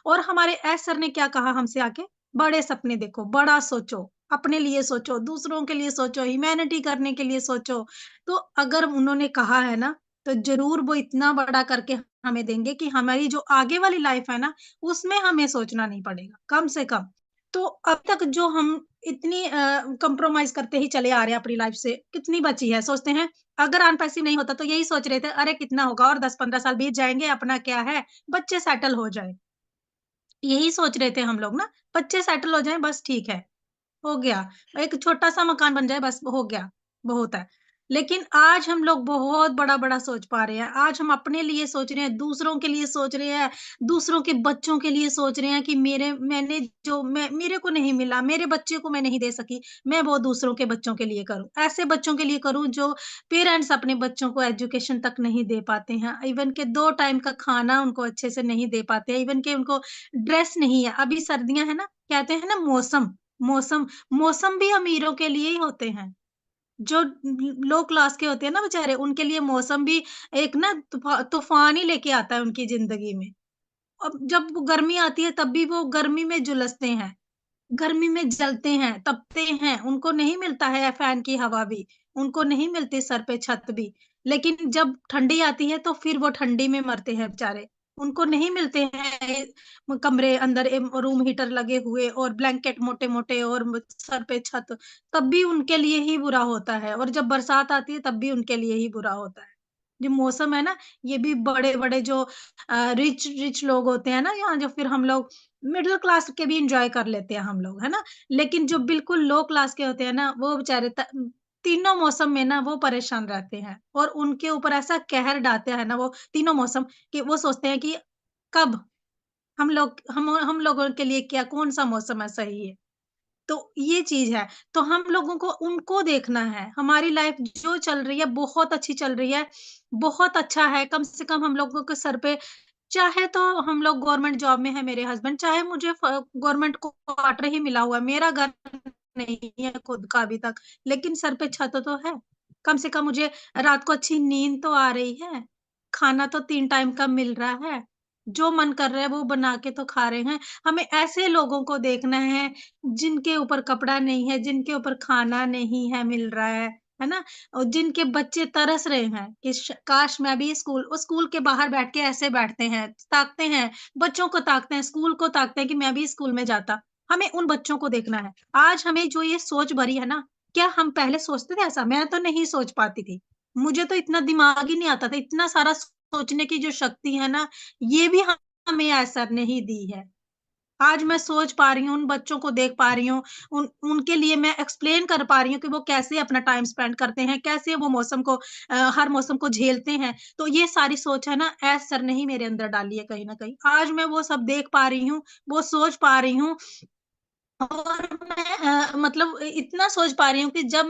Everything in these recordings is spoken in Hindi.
और हमारे एस सर ने क्या कहा हमसे आके, बड़े सपने देखो, बड़ा सोचो, अपने लिए सोचो, दूसरों के लिए सोचो, ह्यूमैनिटी करने के लिए सोचो। तो अगर उन्होंने कहा है ना, तो ज़रूर वो इतना बड़ा करके हमें देंगे कि हमारी जो आगे वाली लाइफ़ है ना, उसमें हमें सोचना नहीं पड़ेगा, कम से कम। तो अब तक जो हम इतनी कंप्रोमाइज़ करते ही चले आ रहे हैं अपनी लाइफ़ से, कितनी बची है? सोचते हैं, अगर अर्न पैसिव नहीं होता तो यही सोच रहे थे, अरे कितना होगा और 10-15 साल बीत जाएँगे, अपना क्या है, बच्चे सेटल हो जाएँ। यही सोच रहे थे हम लोग ना, बच्चे सेटल हो जाएँ बस ठीक है, हो गया। एक छोटा-सा मकान बन जाए बस हो गया, बहुत है। लेकिन आज हम लोग बहुत बड़ा-बड़ा सोच पा रहे हैं। आज हम अपने लिए सोच रहे हैं, दूसरों के लिए सोच रहे हैं, दूसरों के बच्चों के लिए सोच रहे हैं कि मेरे को नहीं मिला, मेरे बच्चे को मैं नहीं दे सकी, मैं वो दूसरों के बच्चों के लिए करूँ। ऐसे बच्चों के लिए करूँ जो पेरेंट्स अपने बच्चों को एजुकेशन तक नहीं दे पाते हैं। इवन के 2 टाइम का खाना उनको अच्छे से नहीं दे पाते हैं। इवन के उनको ड्रेस नहीं है। अभी सर्दियाँ हैं ना, कहते हैं ना मौसम मौसम भी अमीरों के लिए ही होते हैं। जो लो क्लास के होते हैं ना बेचारे, उनके लिए मौसम भी एक ना तूफ़ान ही लेके आता है उनकी ज़िंदगी में। अब जब वो गर्मी आती है तब भी वो गर्मी में झुलसते हैं, गर्मी में जलते हैं, तपते हैं, उनको नहीं मिलता है फैन की हवा भी, उनको नहीं मिलती सर पे छत भी। लेकिन जब ठंडी आती है तो फिर वो ठंडी में मरते हैं बेचारे। उनको नहीं मिलते हैं कमरे अंदर रूम हीटर लगे हुए और ब्लैंकेट मोटे-मोटे और सर पे छत, तब भी उनके लिए ही बुरा होता है और जब बरसात आती है तब भी उनके लिए ही बुरा होता है। जो मौसम है ना, ये भी बड़े-बड़े जो रिच रिच लोग होते हैं ना यहाँ, जो फिर हम लोग मिडल क्लास के भी एन्जॉय कर लेते हैं हम लोग, है ना? लेकिन जो बिल्कुल लो क्लास के होते हैं ना, वो बेचारे तीनों मौसम में ना वो परेशान रहते हैं और उनके ऊपर ऐसा कहर ढाते हैं ना वो तीनों मौसम, कि वो सोचते हैं कि कब हम लोगों के लिए क्या कौन-सा मौसम है सही है। तो ये चीज़ है, तो हम लोगों को उनको देखना है, हमारी लाइफ़ जो चल रही है बहुत अच्छी चल रही है, बहुत अच्छा है, कम से कम हम लोगों के सर पे चाहे तो हम लोग गवर्नमेंट जॉब में है मेरे हस्बैंड, चाहे मुझे गवर्नमेंट क्वार्टर ही मिला हुआ है, मेरा घर नहीं है खुद का अभी तक, लेकिन सर पे छत तो है। कम से कम मुझे रात को अच्छी नींद तो आ रही है, खाना तो 3 टाइम का मिल रहा है, जो मन कर रहा है वो बना के तो खा रहे हैं। हमें ऐसे लोगों को देखना है जिनके ऊपर कपड़ा नहीं है, जिनके ऊपर खाना नहीं है मिल रहा है ना? और जिनके बच्चे तरस रहे हैं कि काश मैं भी स्कूल के बाहर बैठ के ऐसे बैठते हैं, ताकते हैं, बच्चों को ताकते हैं, स्कूल को ताकते हैं कि मैं भी स्कूल में जाता। हमें उन बच्चों को देखना है। आज हमें जो ये सोच भरी है ना, क्या हम पहले सोचते थे ऐसा? मैं तो नहीं सोच पाती थी। मुझे तो इतना दिमाग ही नहीं आता था, इतना सारा सोचने की जो शक्ति है ना, ये भी हमें असर नहीं दी है। आज मैं सोच पा रही हूँ, उन बच्चों को देख पा रही हूँ, उनके लिए मैं एक्सप्लेन कर पा रही हूँ कि वो कैसे अपना टाइम स्पेंड करते हैं, कैसे वो हर मौसम को झेलते हैं। तो ये सारी सोच है ना, एज़ सर ने ही मेरे अंदर डाली है कहीं न कहीं। आज मैं वो सब देख पा रही हूँ, वो सोच पा रही हूँ और मैं मतलब इतना सोच पा रही हूँ कि जब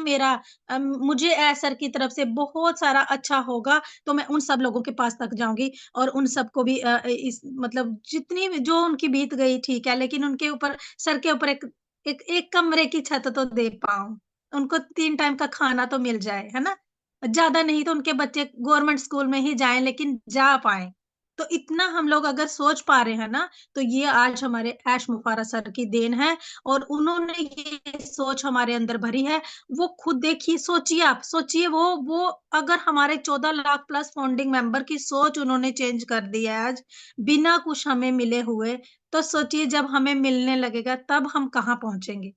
मुझे एज़ सर की तरफ से बहुत सारा अच्छा होगा, तो मैं उन सब लोगों के पास तक जाऊँगी और उन सबको भी इस मतलब जितनी भी जो उनकी बीत गई ठीक है, लेकिन उनके ऊपर सर के ऊपर एक कमरे की छत तो दे पाऊँ। उनको 3 टाइम का खाना तो मिल जाए, है ना? ज़्यादा नहीं तो उनके बच्चे गवर्नमेंट स्कूल में ही जाएँ लेकिन जा पाएँ। तो इतना हम लोग अगर सोच पा रहे हैं ना, तो ये आज हमारे ऐश मुफारा सर की देन है और उन्होंने ये सोच हमारे अंदर भरी है। वो खुद देखिए सोचिए आप, सोचिए वो अगर हमारे 14 लाख प्लस फाउंडिंग मेंबर की सोच उन्होंने चेंज कर दी है आज, बिना कुछ हमें मिले हुए, तो सोचिए जब हमें मिलने लगेगा तब हम कहाँ पहुँचेंगे।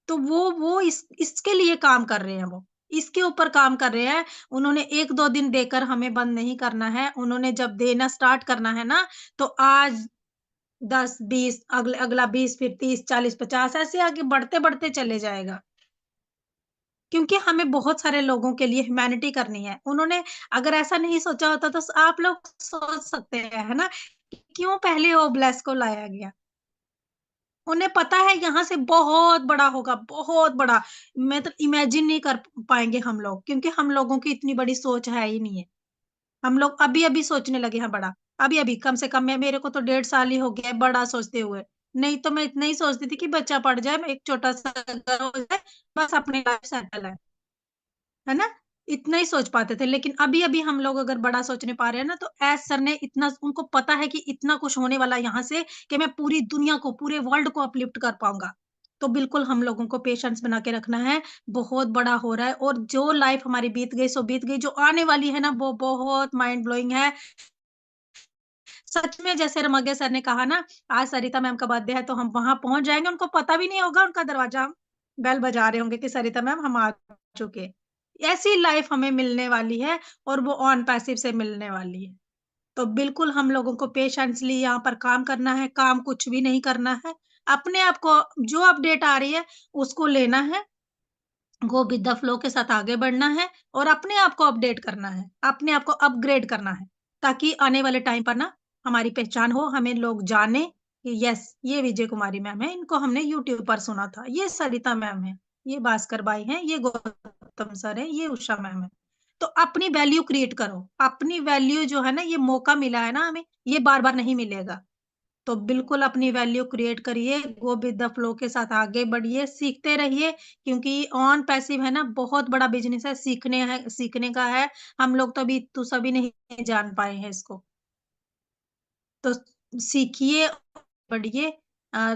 तो वो इसके लिए काम कर रहे हैं वो। इसके ऊपर काम कर रहे हैं। उन्होंने 1-2 दिन देकर हमें बंद नहीं करना है। उन्होंने जब देना स्टार्ट करना है ना, तो आज 10, 20 अगला 20 फिर 30, 40, 50 ऐसे आगे बढ़ते-बढ़ते चले जाएगा। क्योंकि हमें बहुत सारे लोगों के लिए ह्यूमैनिटी करनी है। उन्होंने अगर ऐसा नहीं सोचा होता तो आप लोग सोच सकते हैं, है ना? कि क्यों पहले ओब्लास्ट को लाया गया? उन्हें पता है यहाँ से बहुत बड़ा होगा, बहुत बड़ा। मतलब इमेजिन नहीं कर पाएँगे हम लोग, क्योंकि हम लोगों की इतनी बड़ी सोच है ही नहीं है। हम लोग अभी-अभी सोचने लगे हैं बड़ा। अभी-अभी कम से कम मैं मेरे को तो 1.5 साल ही हो गया है बड़ा सोचते हुए। नहीं तो मैं इतना ही सोचती थी कि बच्चा पढ़ जाए, एक छोटा-सा घर हो जाए, बस अपनी लाइफ सेटल है। है ना? इतना ही सोच पाते थे, लेकिन अभी-अभी हम लोग अगर बड़ा सोचने पा रहे हैं ना, तो एज़ सर ने इतना उनको पता है कि इतना कुछ होने वाला है यहाँ से कि मैं पूरी दुनिया को, पूरे वर्ल्ड को अपलिफ्ट कर पाऊँगा। तो बिल्कुल हम लोगों को पेशेंस बना के रखना है, बहुत बड़ा हो रहा है और जो लाइफ़ हमारी बीत गई सो बीत गई, जो आने वाली है ना वो बहुत माइंड ब्लोइंग है। सच में जैसे रमगे सर ने कहा ना, आज सरिता मैम का बर्थडे है तो हम वहाँ पहुँच जाएँगे, उनको पता भी नहीं होगा, उनका दरवाज़ा बेल बजा रहे होंगे कि सरिता मैम हम आ चुके। ऐसी लाइफ़ हमें मिलने वाली है और वो ऑन पैसिव से मिलने वाली है। तो बिल्कुल हम लोगों को पेशेंसली यहाँ पर काम करना है, काम कुछ भी नहीं करना है। अपने आप को जो अपडेट आ रही है, उसको लेना है, गो विद द फ्लो के साथ आगे बढ़ना है और अपने आप को अपडेट करना है, अपने आप को अपग्रेड करना है, ताकि आने वाले टाइम पर ना हमारी पहचान हो, हमें लोग जाने कि यस ये विजय कुमारी मैम है, इनको हमने यूट्यूब पर सुना था, ये सरिता मैम है, ये भास्कर भाई हैं, ये गौतम सर हैं, ये उषा मैम है। तो अपनी वैल्यू क्रिएट करो, अपनी वैल्यू जो है ना ये मौका मिला है ना हमें, ये बार-बार नहीं मिलेगा। तो बिल्कुल अपनी वैल्यू क्रिएट करिए, गो विद द फ्लो के साथ आगे बढ़िए, सीखते रहिए क्योंकि ऑन पैसिव है ना बहुत बड़ा बिज़नेस है, सीखने का है। हम लोग तो अभी तो सभी नहीं जान पाए हैं इसको। तो सीखिए, बढ़िए अ,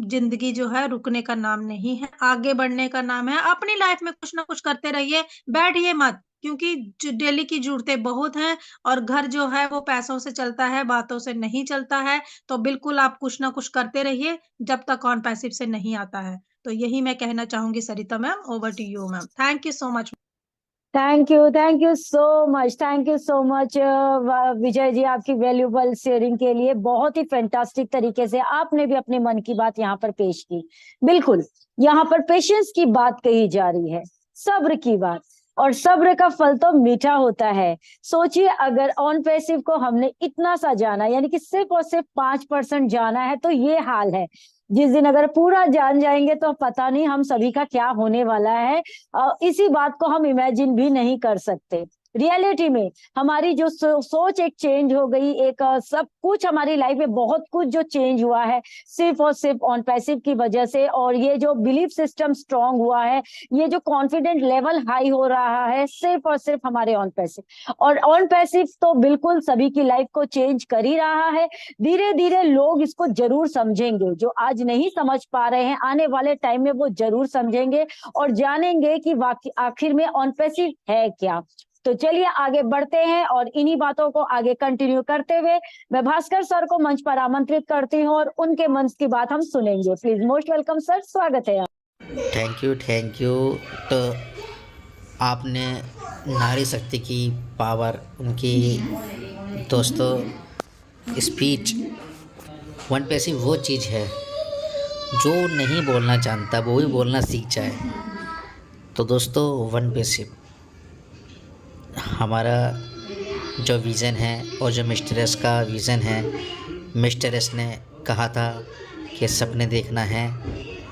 ज़िंदगी जो है रुकने का नाम नहीं है, आगे बढ़ने का नाम है। अपनी लाइफ़ में कुछ ना कुछ करते रहिए, बैठिए मत क्योंकि ज डेली की ज़रूरतें बहुत हैं और घर जो है वो पैसों से चलता है, बातों से नहीं चलता है। तो बिल्कुल आप कुछ ना कुछ करते रहिए, जब तक ऑन पैसिव से नहीं आता है। तो यही मैं कहना चाहूँगी Sarita ma'am, over to you ma'am. Thank you so much. Thank you so much, thank you so much Vijay ji, आपकी वैल्यूबल शेयरिंग के लिए। बहुत ही फैंटास्टिक तरीके से आपने भी अपने मन की बात यहाँ पर पेश की। बिल्कुल, यहाँ पर पेशेंस की बात कही जा रही है, सब्र की बात, और सब्र का फल तो मीठा होता है। सोचिए, अगर ऑन पैसिव को हमने इतना सा जाना, यानी कि सिर्फ और सिर्फ 5% जाना है, तो ये हाल है। जिस दिन अगर पूरा जान जाएंगे तो पता नहीं हम सभी का क्या होने वाला है। इसी बात को हम इमेजिन भी नहीं कर सकते। रियलिटी में हमारी जो सोच एक चेंज हो गई, एक सब कुछ हमारी लाइफ में बहुत कुछ जो चेंज हुआ है सिर्फ और सिर्फ ऑन पैसिव की वजह से। और ये जो बिलीफ सिस्टम स्ट्रांग हुआ है, ये जो कॉन्फिडेंट लेवल हाई हो रहा है, सिर्फ और सिर्फ हमारे ऑन पैसिव। और ऑन पैसिव तो बिल्कुल सभी की लाइफ को चेंज कर ही रहा है। धीरे धीरे लोग इसको जरूर समझेंगे, जो आज नहीं समझ पा रहे हैं आने वाले टाइम में वो जरूर समझेंगे और जानेंगे कि आखिर में ऑन पैसिव है क्या। तो चलिए आगे बढ़ते हैं और इन्हीं बातों को आगे कंटिन्यू करते हुए मैं भास्कर सर को मंच पर आमंत्रित करती हूँ और उनके मंच की बात हम सुनेंगे। प्लीज मोस्ट वेलकम सर, स्वागत है। Thank you. तो आपने नारी शक्ति की पावर, उनकी दोस्तों स्पीच, वन पैसिव वो चीज़ है जो नहीं बोलना जानता वो भी बोलना सीख जाए। तो दोस्तों वन पैसिव हमारा जो विज़न है और जो मिस्टर एस का विज़न है, मिस्टर एस ने कहा था कि सपने देखना है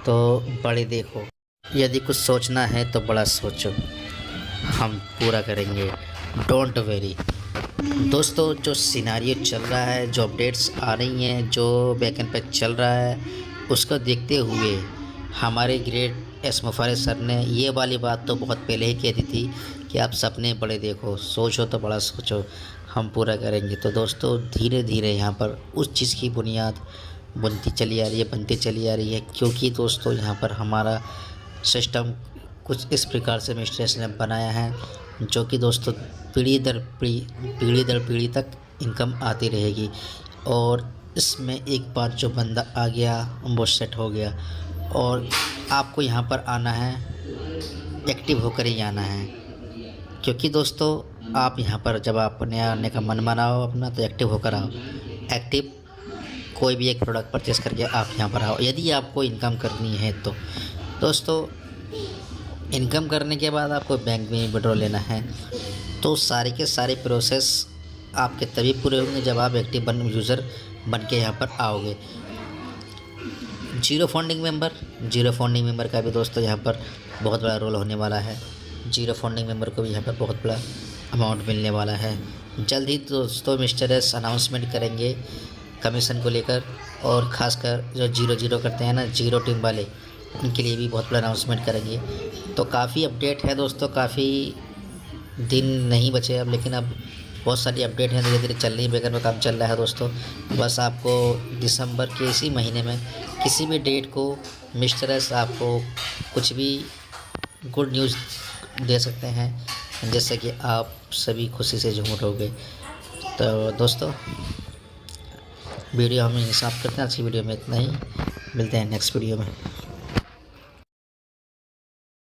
तो बड़े देखो, यदि कुछ सोचना है तो बड़ा सोचो, हम पूरा करेंगे, डोंट वेरी। दोस्तों जो सिनारियो चल रहा है, जो अपडेट्स आ रही हैं, जो बैकएंड पे चल रहा है, उसको देखते हुए हमारे ग्रेट एस मुफारिद सर ने ये वाली बात तो बहुत पहले ही कह दी थी कि आप सपने बड़े देखो, सोचो तो बड़ा सोचो, हम पूरा करेंगे। तो दोस्तों धीरे धीरे यहाँ पर उस चीज़ की बुनियाद बनती चली आ रही है क्योंकि दोस्तों यहाँ पर हमारा सिस्टम कुछ इस प्रकार से मिस्टर एस ने बनाया है जो कि दोस्तों पीढ़ी दर पीढ़ी तक इनकम आती रहेगी। और इसमें एक बार जो बंदा आ गया वो सेट हो गया और आपको यहाँ पर आना है, एक्टिव होकर ही आना है क्योंकि दोस्तों आप यहाँ पर जब आपने आने का मन बनाओ अपना तो एक्टिव होकर आओ। एक्टिव कोई भी एक प्रोडक्ट परचेस करके आप यहाँ पर आओ यदि आपको इनकम करनी है। तो दोस्तों इनकम करने के बाद आपको बैंक में विड्रॉ लेना है, तो सारे के सारे प्रोसेस आपके तभी पूरे होंगे जब आप एक्टिव यूज़र बन के यहाँ पर आओगे। जीरो फंडिंग मेंबर का भी दोस्तों यहाँ पर बहुत बड़ा रोल होने वाला है। जीरो फंडिंग मेंबर को भी यहाँ पर बहुत बड़ा अमाउंट मिलने वाला है। जल्द ही दोस्तों मिस्टर एस अनाउंसमेंट करेंगे कमीशन को लेकर, और ख़ासकर जो जीरो करते हैं ना, जीरो टीम वाले, उनके लिए भी बहुत बड़ा अनाउंसमेंट करेंगे। तो काफ़ी अपडेट है दोस्तों, काफ़ी दिन नहीं बचे अब, लेकिन अब बहुत सारी अपडेट हैं, धीरे धीरे चल रही है, बेगर में काम चल रहा है दोस्तों। बस आपको दिसंबर के इसी महीने में किसी भी डेट को मिस्टर एस आपको कुछ भी गुड न्यूज़ दे सकते हैं, जैसे कि आप सभी खुशी से झूम उठोगे। तो दोस्तों वीडियो हम समाप्त करते हैं। अच्छी वीडियो में इतना ही, मिलते हैं नेक्स्ट वीडियो में।